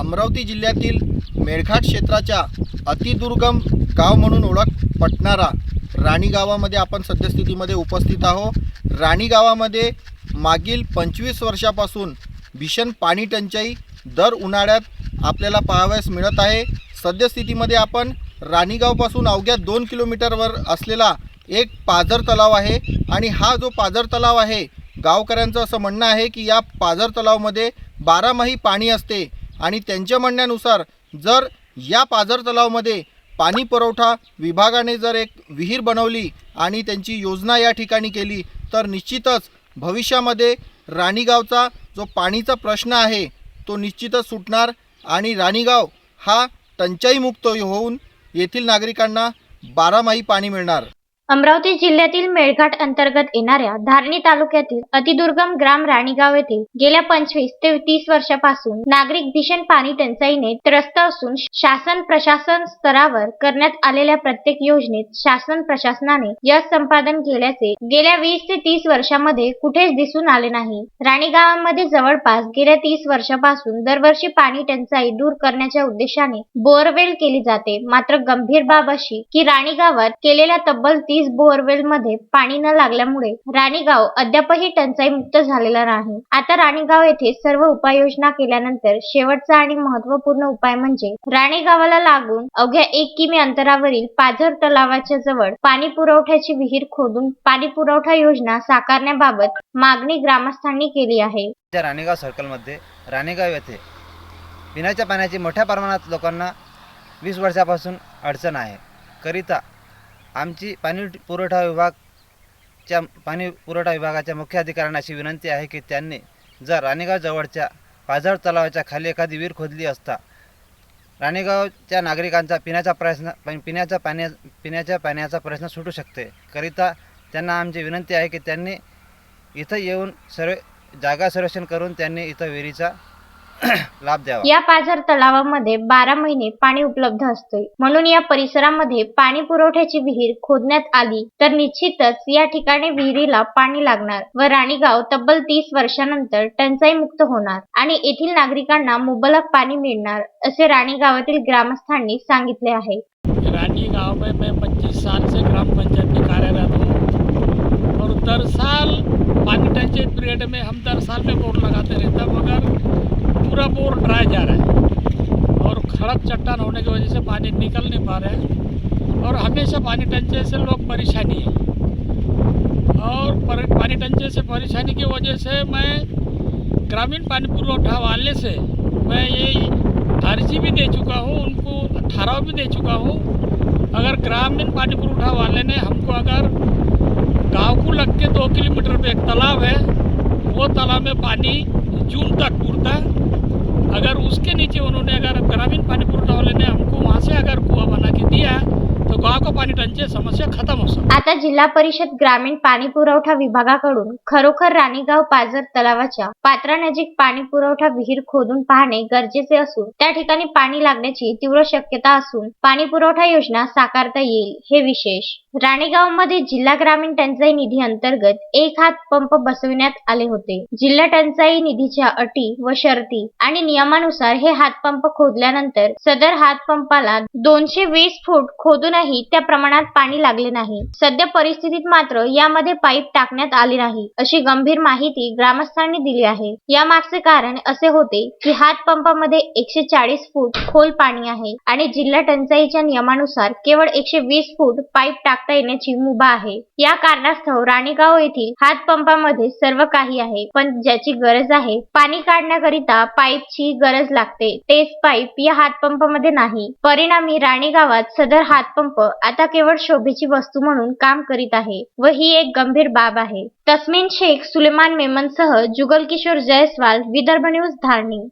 अमरावती जिल्ह्यातील मेळघाट क्षेत्राच्या अतिदुर्गम गाव म्हणून ओळख पटणारा राणी गावामध्ये आपण सद्यस्थितीमध्ये उपस्थित आहोत। राणी गावामध्ये मागील 25 वर्षापासून भीषण पाणी टंचाई दर उन्हाळ्यात आपल्याला पाहावयास मिळत आहे। सद्यस्थितीमध्ये आपण राणीगावपासून अवघ्या 2 किलोमीटरवर असलेला एक पाझर तलाव आहे आणि हा जो पाझर तलाव आहे, गावकऱ्यांचं असं म्हणणं आहे की या पाझर तलावामध्ये 12माही पाणी असते आणि त्यांच्या म्हणण्यानुसार जर या पाझर तलावामध्ये पाणी पुरवठा विभागाने जर एक विहीर बनवली आणि त्यांची योजना या ठिकाणी केली तर निश्चितच भविष्यामध्ये राणीगावचा जो पाणीचा प्रश्न आहे तो निश्चितच सुटणार आणि राणीगाव हा टंचाईमुक्त होऊन येथील नागरिकांना 12माही पाणी मिळणार। अमरावती जिल्ह्यातील मेळघाट अंतर्गत येणाऱ्या धारणी तालुक्यातील अतिदुर्गम ग्राम राणीगाव येथे गेल्या 25 ते 30 वर्षापासून नागरिक भीषण पाणी टंचाईने त्रस्त असून शासन प्रशासन स्तरावर करण्यात आलेल्या प्रत्येक योजनेत शासन प्रशासनाने यश संपादन केल्याचे गेल्या 20 ते 30 वर्षांमध्ये कुठेच दिसून आले नाही। राणीगावामध्ये जवळपास गेल्या 30 वर्षापासून दरवर्षी पाणी टंचाई दूर करण्याच्या उद्देशाने बोरवेल केली जाते। मात्र गंभीर बाब अशी की राणीगावात केलेल्या तब्बल 30 बोरवेल मध्ये पाणी न लागल्यामुळे राणीगाव अद्यापही टंचाई मुक्त झालेला नाही। आता राणीगाव येथे सर्व उपाययोजना केल्यानंतर शेवटचा आणि महत्त्वपूर्ण उपाय म्हणजे राणीगावाला लागून अवघ्या 1 किमी अंतरावरील पाझर तलावाच्या जवळ पाणी पुरवठ्याची विहीर खोदून पाणी पुरवठा योजना साकारण्याबाबत मागणी ग्रामस्थांनी केली आहे। राणीगाव सर्कलमध्ये राणीगाव येथे पिण्याच्या पाण्याची मोठ्या प्रमाणात लोकांना 20 वर्षापासून अडचण आहे। करिता आमची पाणी पुरवठा विभागाच्या मुख्य अधिकाऱ्यांना अशी विनंती आहे की त्यांनी जर राणीगाव जवळच्या पाझर तलावाच्या खाली एखादी विहीर खोदली असता राणीगावच्या नागरिकांचा पिण्याच्या पाण्याचा प्रश्न सुटू शकते। करिता त्यांना आमची विनंती आहे की त्यांनी इथं येऊन जागा सर्वेक्षण करून त्यांनी इथं विहिरीचा लाभ द्यावा। या पाझर तलावामध्ये 12 महिने पाणी उपलब्ध असते, म्हणून या परिसरामध्ये पाणी पुरवठ्याची विहीर खोदण्यात आली तर निश्चितच या ठिकाणी विहिरीला पाणी लागणार व राणीगाव तब्बल 30 वर्षांनंतर टंचाई मुक्त होणार आणि येथील नागरिकांना मुबलक पाणी मिळणार असे राणीगावातील ग्रामस्थांनी सांगितले आहे। राणीगाव में मैं 25 साल से ग्राम पंचायत में कार्यरत हूँ और दर साल पानी टंचाई पीरियड में हम दर साल में बोर लगाते रहते हैं, मगर पूरा बोर ड्राई जा रहा है और खड़क चट्टान होने की वजह से पानी निकल नहीं पा रहा है और हमेशा पानी टंचाई से लोग परेशानी है। और पानी टंचाई से परेशानी की वजह से मैं ग्रामीण पानी पुरवठा वाले से मैं ये अर्जी भी दे चुका हूँ, उनको ठहराव भी दे चुका हूँ। अगर ग्रामीण पानी पुरवठा वाले ने हमको अगर गांव को लग के 2 किलोमीटर पे एक तालाब है, वो तालाब में पानी जून तक पूरता है। अगर उसके नीचे उन्होंने अगर ग्रामीण पानी पुरवठा वाले ने हमको वहाँ से अगर कुआं बना के दिया तो गांव का पानी टंचाई समस्या खत्म हो सकती। आता जिल्हा परिषद ग्रामीण पाणी पुरवठा विभागाकडून खरोखर राणीगाव पाझर तलावाच्या पात्रानजीक पाणी पुरवठा विहीर खोदून पाहणे गरजेचे असून त्या ठिकाणी पाणी लागण्याची तीव्र शक्यता असून पाणी पुरवठा योजना साकारता येईल हे विशेष। राणीगावमध्ये जिल्हा ग्रामीण टंचाई निधी अंतर्गत एक हात पंप बसविण्यात आले होते। जिल्हा टंचाई निधीच्या अटी व शर्ती आणि नियमानुसार हे हातपंप खोदल्यानंतर सदर हातपंपाला 220 फूट खोदूनही त्या प्रमाणात पाणी लागले नाही। सध्या परिस्थितीत मात्र यामध्ये पाईप टाकण्यात आले नाही अशी गंभीर माहिती ग्रामस्थांनी दिली आहे। यामागचे कारण असे होते की हातपंपामध्ये 140 फूट खोल पाणी आहे आणि जिल्हा टंचाईच्या नियमानुसार केवळ 120 फूट पाईप टाकता येण्याची मुभा आहे। या कारणास्तव राणीगाव येथील हातपंपामध्ये सर्व काही आहे, पण ज्याची गरज आहे पाणी काढण्याकरिता पाईपची गरज लागते तेच पाईप या हातपंपामध्ये नाही। परिणामी राणीगावात सदर हातपंप आता केवळ शोभेची वस्तू म्हणून काम करीत आहे व ही एक गंभीर बाब आहे। तस्मीन शेख, सुलेमान मेमनसह जुगल किशोर जयस्वाल, विदर्भ न्यूज, धारणी।